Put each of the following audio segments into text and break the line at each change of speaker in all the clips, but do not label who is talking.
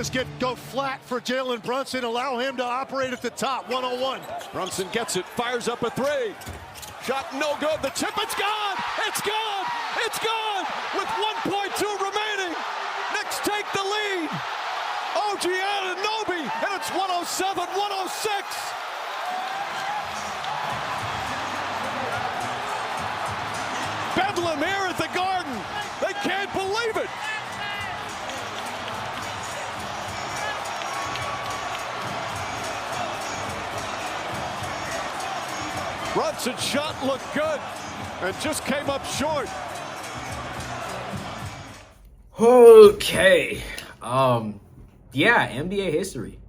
Go flat for Jalen Brunson, allow him to operate at the top, 101.
Brunson gets it, fires up a three. Shot no good, the tip, it's gone! It's gone! It's gone! With 1.2 remaining, Knicks take the lead. OG Anunoby, and it's 107-106. Bedlam here at the Garden. They can't believe it. Brunson's shot looked good and just came up short.
Okay. Yeah, NBA history.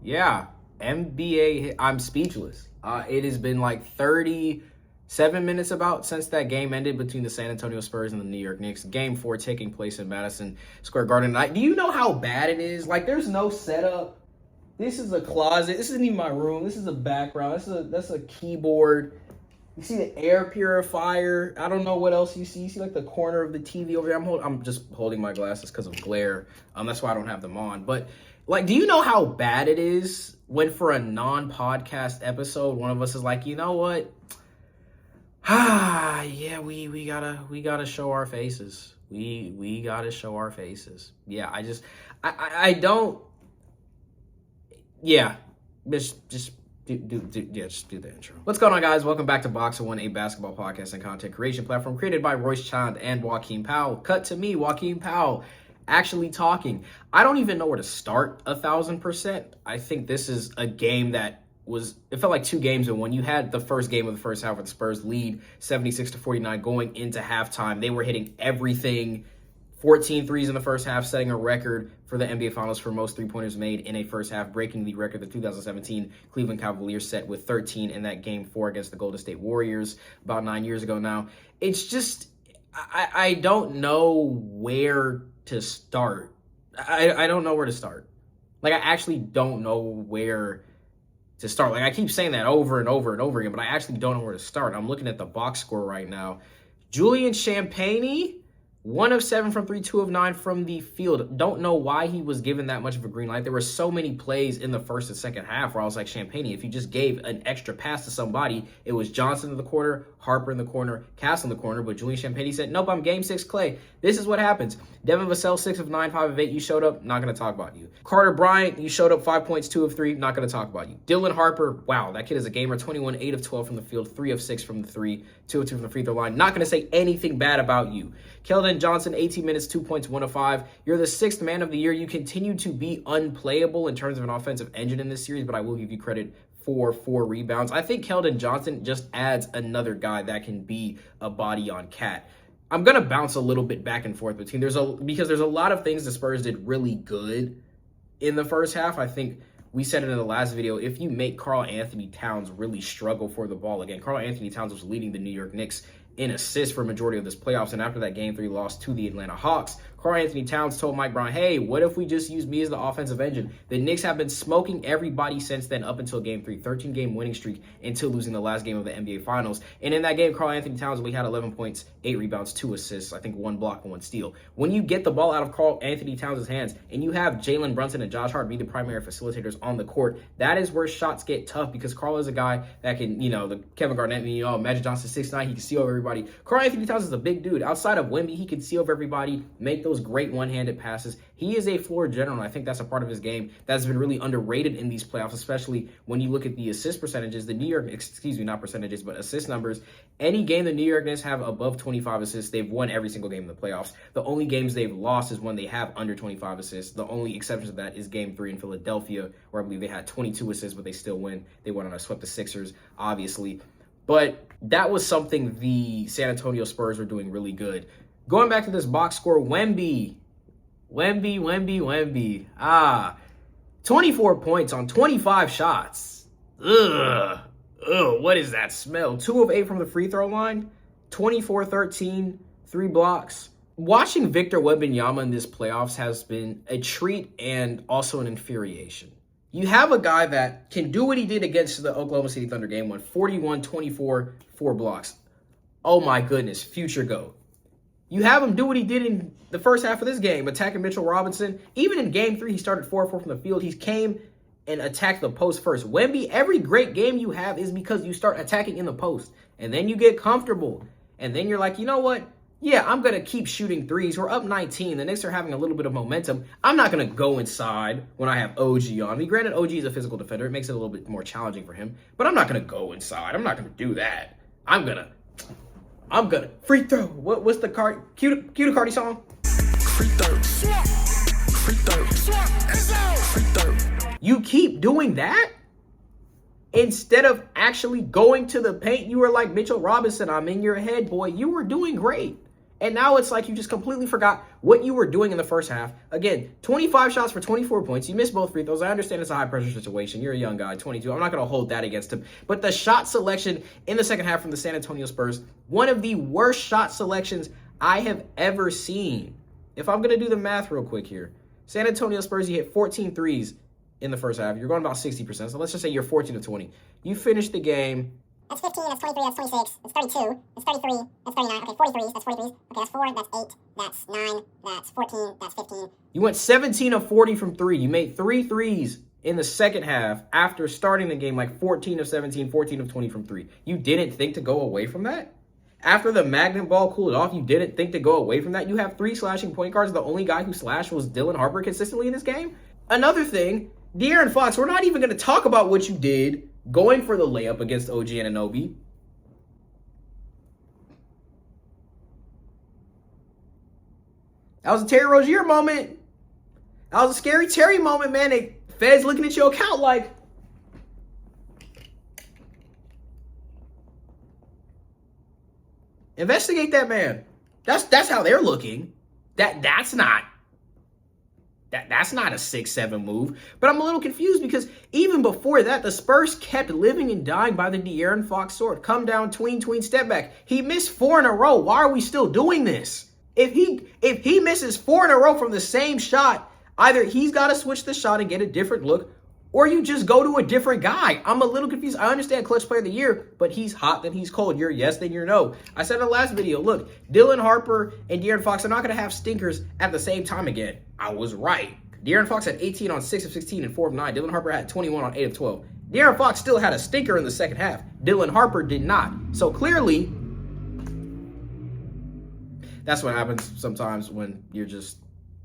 Yeah, NBA. I'm speechless. It has been like 37 minutes about since that game ended between the San Antonio Spurs and the New York Knicks. Game 4 taking place in Madison Square Garden. Do you know how bad it is? Like, there's no setup. This is a closet. This isn't even my room. This is a background. That's a keyboard. You see the air purifier. I don't know what else you see. You see like the corner of the TV over there. I'm just holding my glasses because of glare. That's why I don't have them on. But like, do you know how bad it is when for a non-podcast episode, one of us is like, you know what? Yeah, we gotta show our faces. We gotta show our faces. Yeah, I don't. Yeah, just do the intro. What's going on, guys? Welcome back to BoxInOne, a basketball podcast and content creation platform created by roischand and Joachim Powell. Cut to me, Joachim Powell, actually talking. I don't even know where to start 1,000%. I think this is a game that it felt like two games in one. You had the first game of the first half where the Spurs lead 76-49 going into halftime. They were hitting everything. 14 threes in the first half, setting a record for the NBA Finals for most three-pointers made in a first half, breaking the record the 2017 Cleveland Cavaliers set with 13 in that Game 4 against the Golden State Warriors about 9 years ago now. It's just, I don't know where to start. I don't know where to start. Like, I actually don't know where to start. Like, I keep saying that over and over and over again, but I actually don't know where to start. I'm looking at the box score right now. Julian Champagnie, 1 of 7 from 3, 2 of 9 from the field. Don't know why he was given that much of a green light. There were so many plays in the first and second half where I was like, Champagnie, if you just gave an extra pass to somebody, it was Johnson in the corner, Harper in the corner, Cass in the corner, but Julian Champagnie said, nope, I'm game 6 Clay. This is what happens. Devin Vassell, 6 of 9, 5 of 8. You showed up, not going to talk about you. Carter Bryant, you showed up 5 points, 2 of 3, not going to talk about you. Dylan Harper, wow, that kid is a gamer. 21, 8 of 12 from the field, 3 of 6 from the 3, 2 of 2 from the free throw line. Not going to say anything bad about you. Keldon Johnson, 18 minutes, 2 points, 1 of 5. You're the 6th man of the year. You continue to be unplayable in terms of an offensive engine in this series, but I will give you credit for 4 rebounds. I think Keldon Johnson just adds another guy that can be a body on Cat. I'm going to bounce a little bit back and forth between because there's a lot of things the Spurs did really good in the first half. I think we said it in the last video. If you make Karl Anthony Towns really struggle for the ball again, Karl Anthony Towns was leading the New York Knicks in assists for a majority of this playoffs, and after that Game 3 loss to the Atlanta Hawks, Karl Anthony Towns told Mike Brown, hey, what if we just use me as the offensive engine? The Knicks have been smoking everybody since then up until Game 3, 13-game winning streak until losing the last game of the NBA Finals. And in that game, Karl Anthony Towns only had 11 points, 8 rebounds, 2 assists, I think 1 block and 1 steal. When you get the ball out of Karl Anthony Towns' hands and you have Jalen Brunson and Josh Hart be the primary facilitators on the court, that is where shots get tough because Karl is a guy that can, the Kevin Garnett, Magic Johnson 6'9", he can see over everybody. Karl Anthony Towns is a big dude. Outside of Wemby, he can see over everybody, make those great one-handed passes. He is a floor general, and I think that's a part of his game that's been really underrated in these playoffs, especially when you look at the assist percentages. The New York, not percentages, but assist numbers. Any game the New York Knicks have above 25 assists, they've won every single game in the playoffs. The only games they've lost is when they have under 25 assists. The only exception to that is Game 3 in Philadelphia, where I believe they had 22 assists, but they still win. They went on a swept the Sixers, obviously. But that was something the San Antonio Spurs were doing really good. Going back to this box score, Wemby. 24 points on 25 shots. Ugh, what is that smell? 2 of 8 from the free throw line, 24-13, 3 blocks. Watching Victor Wembanyama in this playoffs has been a treat and also an infuriation. You have a guy that can do what he did against the Oklahoma City Thunder game 1, 41-24, 4 blocks. Oh my goodness, future GOAT. You have him do what he did in the first half of this game, attacking Mitchell Robinson. Even in game 3, he started 4-4 from the field. He came and attacked the post first. Wemby, every great game you have is because you start attacking in the post. And then you get comfortable. And then you're like, you know what? Yeah, I'm going to keep shooting threes. We're up 19. The Knicks are having a little bit of momentum. I'm not going to go inside when I have OG on me. Granted, OG is a physical defender. It makes it a little bit more challenging for him. But I'm not going to go inside. I'm not going to do that. I'm gonna free throw. What's the cue the Cardi song? Free throw. Free throw. Free throw. You keep doing that instead of actually going to the paint. You were like Mitchell Robinson. I'm in your head, boy. You were doing great. And now it's like you just completely forgot what you were doing in the first half. Again, 25 shots for 24 points. You missed both free throws. I understand it's a high-pressure situation. You're a young guy, 22. I'm not going to hold that against him. But the shot selection in the second half from the San Antonio Spurs, one of the worst shot selections I have ever seen. If I'm going to do the math real quick here, San Antonio Spurs, you hit 14 threes in the first half. You're going about 60%. So let's just say you're 14 of 20. You finished the game.
That's 15, that's 23, that's 26, that's 32, that's 33, that's 39, okay, 43s, that's 43s, okay, that's 4, that's 8, that's 9, that's 14, that's 15.
You went 17 of 40 from 3. You made 3 threes in the second half after starting the game like 14 of 17, 14 of 20 from 3. You didn't think to go away from that? After the magnet ball cooled off, you didn't think to go away from that? You have 3 slashing point guards. The only guy who slashed was Dylan Harper consistently in this game? Another thing, De'Aaron Fox, we're not even going to talk about what you did going for the layup against OG Anunoby. That was a Terry Rozier moment. That was a scary Terry moment, man. Feds looking at your account like, investigate that man. That's how they're looking. That's not a 6-7 move. But I'm a little confused because even before that, the Spurs kept living and dying by the De'Aaron Fox sword. Come down, tween, step back. He missed 4 in a row. Why are we still doing this? If he misses 4 in a row from the same shot, either he's got to switch the shot and get a different look, or you just go to a different guy. I'm a little confused. I understand clutch player of the year, but he's hot, then he's cold. You're yes, then you're no. I said in the last video, look, Dylan Harper and De'Aaron Fox are not going to have stinkers at the same time again. I was right. De'Aaron Fox had 18 on 6 of 16 and 4 of 9. Dylan Harper had 21 on 8 of 12. De'Aaron Fox still had a stinker in the second half. Dylan Harper did not. So clearly, that's what happens sometimes when you're just,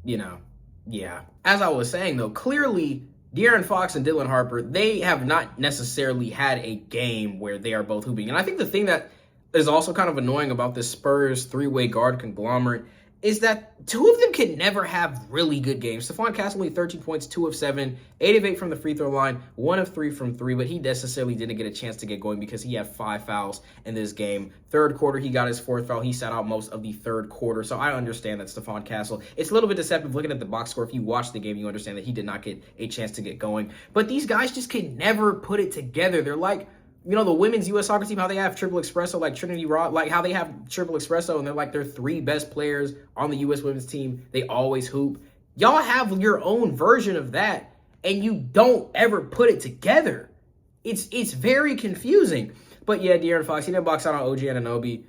yeah. As I was saying, though, clearly De'Aaron Fox and Dylan Harper, they have not necessarily had a game where they are both hooping. And I think the thing that is also kind of annoying about this Spurs three-way guard conglomerate is that 2 of them can never have really good games. Stephon Castle only 13 points, 2 of 7, 8 of 8 from the free throw line, 1 of 3 from 3, but he necessarily didn't get a chance to get going because he had 5 fouls in this game. Third quarter, he got his 4th foul. He sat out most of the third quarter, so I understand that Stephon Castle. It's a little bit deceptive looking at the box score. If you watch the game, you understand that he did not get a chance to get going. But these guys just can never put it together. They're like, the women's U.S. soccer team, how they have triple espresso, like Trinity Rod, like how they have triple espresso, and they're like their 3 best players on the U.S. women's team. They always hoop. Y'all have your own version of that, and you don't ever put it together. It's very confusing. But yeah, De'Aaron Fox, he didn't box out on OG Anunoby.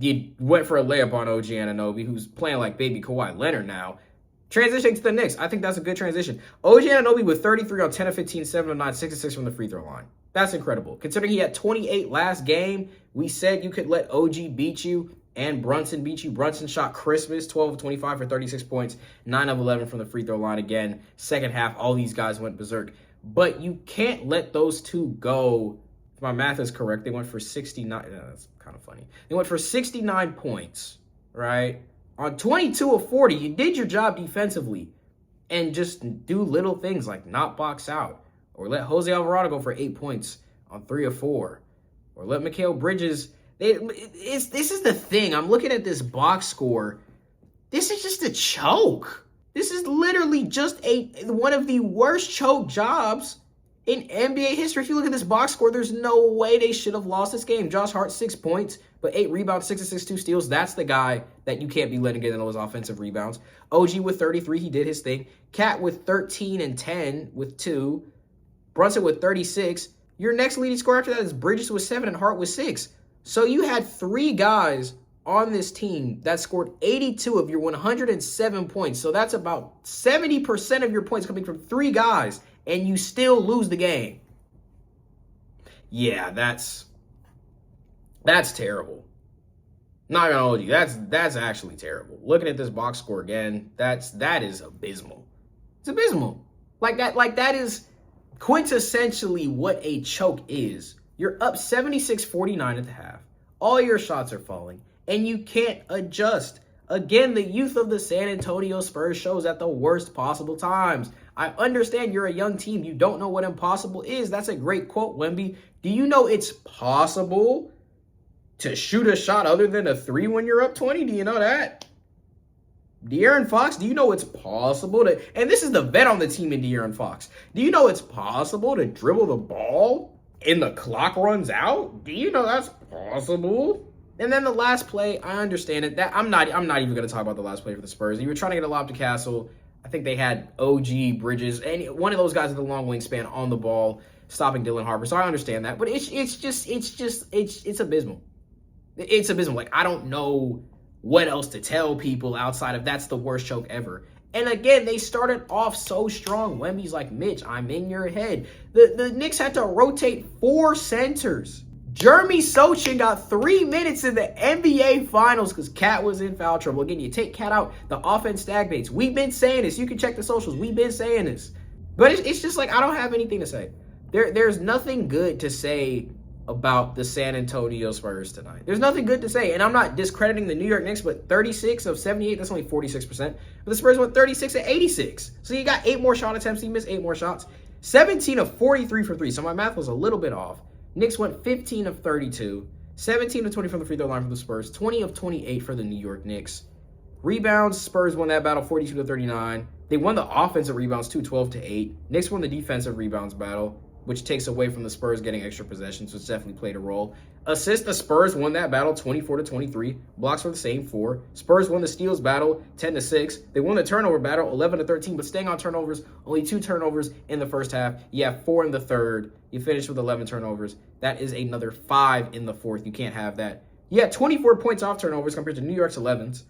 You went for a layup on OG Anunoby, who's playing like baby Kawhi Leonard now. Transitioning to the Knicks, I think that's a good transition. OG Anunoby with 33 on 10 of 15, 7 of 9, 6 of 6 from the free throw line. That's incredible. Considering he had 28 last game, we said you could let OG beat you and Brunson beat you. Brunson shot Christmas, 12 of 25 for 36 points, 9 of 11 from the free throw line again. Second half, all these guys went berserk. But you can't let those 2 go. If my math is correct, they went for 69. That's kind of funny. They went for 69 points, right? On 22 of 40, you did your job defensively and just do little things like not box out. Or let Jose Alvarado go for 8 points on 3 of 4. Or let Mikal Bridges. This is the thing. I'm looking at this box score. This is just a choke. This is literally just one of the worst choke jobs in NBA history. If you look at this box score, there's no way they should have lost this game. Josh Hart, 6 points, but 8 rebounds, 6 assists, 2 steals. That's the guy that you can't be letting get in those offensive rebounds. OG with 33, he did his thing. Cat with 13 and 10 with 2. Brunson with 36. Your next leading scorer after that is Bridges with 7 and Hart with 6. So you had 3 guys on this team that scored 82 of your 107 points. So that's about 70% of your points coming from 3 guys, and you still lose the game. Yeah, that's terrible. Not gonna hold you. That's actually terrible. Looking at this box score again, that is abysmal. It's abysmal. Like that is quintessentially what a choke is. You're up 76-49 at the half. All your shots are falling, and you can't adjust. Again, the youth of the San Antonio Spurs shows at the worst possible times. I understand you're a young team. You don't know what impossible is. That's a great quote, Wemby. Do you know it's possible to shoot a shot other than a 3 when you're up 20? Do you know that? De'Aaron Fox, do you know it's possible to, and this is the vet on the team in De'Aaron Fox, do you know it's possible to dribble the ball and the clock runs out? Do you know that's possible? And then the last play, I understand it. That I'm not even going to talk about the last play for the Spurs. You were trying to get a lob to Castle. I think they had OG Bridges, and one of those guys with the long wingspan on the ball, stopping Dylan Harper. So I understand that, but it's abysmal. It's abysmal. Like, I don't know what else to tell people outside of that's the worst choke ever. And again, they started off so strong. Wemby's like, Mitch, I'm in your head. The Knicks had to rotate 4 centers. Jeremy Sochin got 3 minutes in the NBA Finals because Cat was in foul trouble. Again, you take Cat out, the offense stagnates. We've been saying this. You can check the socials. We've been saying this. But it's just like, I don't have anything to say. There's nothing good to say about the San Antonio Spurs tonight. There's nothing good to say. And I'm not discrediting the New York Knicks, but 36 of 78, that's only 46%. But the Spurs went 36 of 86. So you got 8 more shot attempts. You missed 8 more shots. 17 of 43 for 3. So my math was a little bit off. Knicks went 15 of 32. 17 of 20 from the free throw line for the Spurs. 20 of 28 for the New York Knicks. Rebounds, Spurs won that battle 42 to 39. They won the offensive rebounds too, 12 to 8. Knicks won the defensive rebounds battle, which takes away from the Spurs getting extra possessions, which definitely played a role. Assists, the Spurs won that battle 24 to 23. Blocks were the same, 4. Spurs won the steals battle 10 to 6. They won the turnover battle 11 to 13, but staying on turnovers, only 2 turnovers in the first half. You have 4 in the third. You finish with 11 turnovers. That is another 5 in the fourth. You can't have that. You had 24 points off turnovers compared to New York's 11s.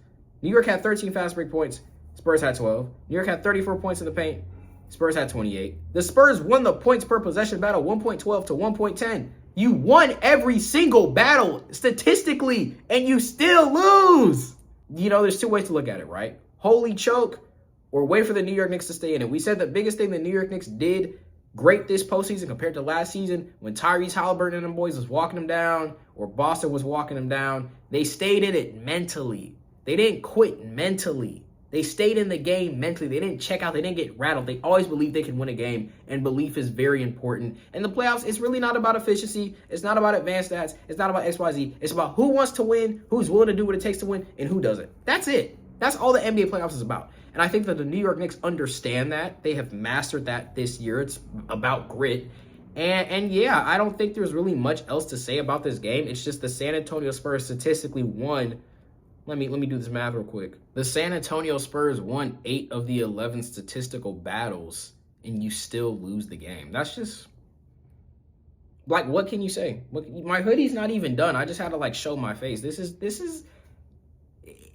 New York had 13 fast break points. Spurs had 12. New York had 34 points in the paint. Spurs had 28. The Spurs won the points per possession battle 1.12 to 1.10. You won every single battle statistically, and you still lose. You know, there's 2 ways to look at it, right? Holy choke or wait for the New York Knicks to stay in it. We said the biggest thing the New York Knicks did great this postseason compared to last season when Tyrese Halliburton and them boys was walking them down or Boston was walking them down. They stayed in it mentally. They didn't quit mentally. They stayed in the game mentally. They didn't check out. They didn't get rattled. They always believed they can win a game, and belief is very important. In the playoffs, it's really not about efficiency. It's not about advanced stats. It's not about XYZ. It's about who wants to win, who's willing to do what it takes to win, and who doesn't. That's it. That's all the NBA playoffs is about. And I think that the New York Knicks understand that. They have mastered that this year. It's about grit. And yeah, I don't think there's really much else to say about this game. It's just the San Antonio Spurs statistically won. Let me do this math real quick. The San Antonio Spurs won 8 of the 11 statistical battles, and you still lose the game. That's just, like, what can you say? My hoodie's not even done. I just had to, like, show my face.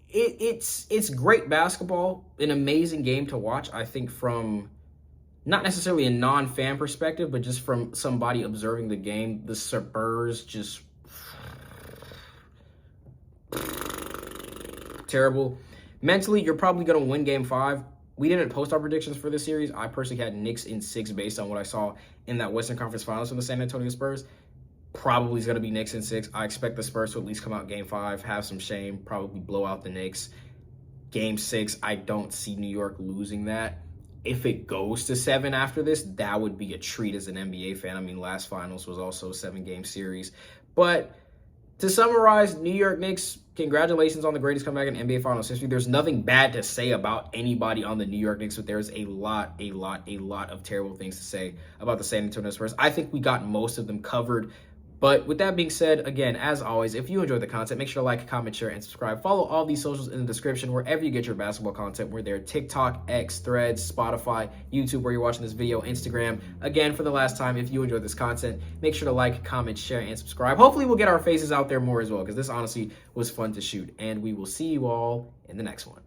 It's great basketball, an amazing game to watch, I think, from not necessarily a non-fan perspective, but just from somebody observing the game. The Spurs just terrible. Mentally, you're probably going to win game 5. We didn't post our predictions for this series. I personally had Knicks in 6 based on what I saw in that Western Conference Finals from the San Antonio Spurs. Probably is going to be Knicks in 6. I expect the Spurs to at least come out game 5, have some shame, probably blow out the Knicks. Game 6, I don't see New York losing that. If it goes to 7 after this, that would be a treat as an NBA fan. I mean, last finals was also a 7-game series. But to summarize, New York Knicks, congratulations on the greatest comeback in NBA Finals history. There's nothing bad to say about anybody on the New York Knicks, but there's a lot of terrible things to say about the San Antonio Spurs. I think we got most of them covered, But with that being said, again, as always, if you enjoyed the content, make sure to like, comment, share, and subscribe. Follow all these socials in the description wherever you get your basketball content. We're there: TikTok, X, Threads, Spotify, YouTube, where you're watching this video, Instagram. Again, for the last time, if you enjoyed this content, make sure to like, comment, share, and subscribe. Hopefully we'll get our faces out there more as well, because this honestly was fun to shoot. And we will see you all in the next one.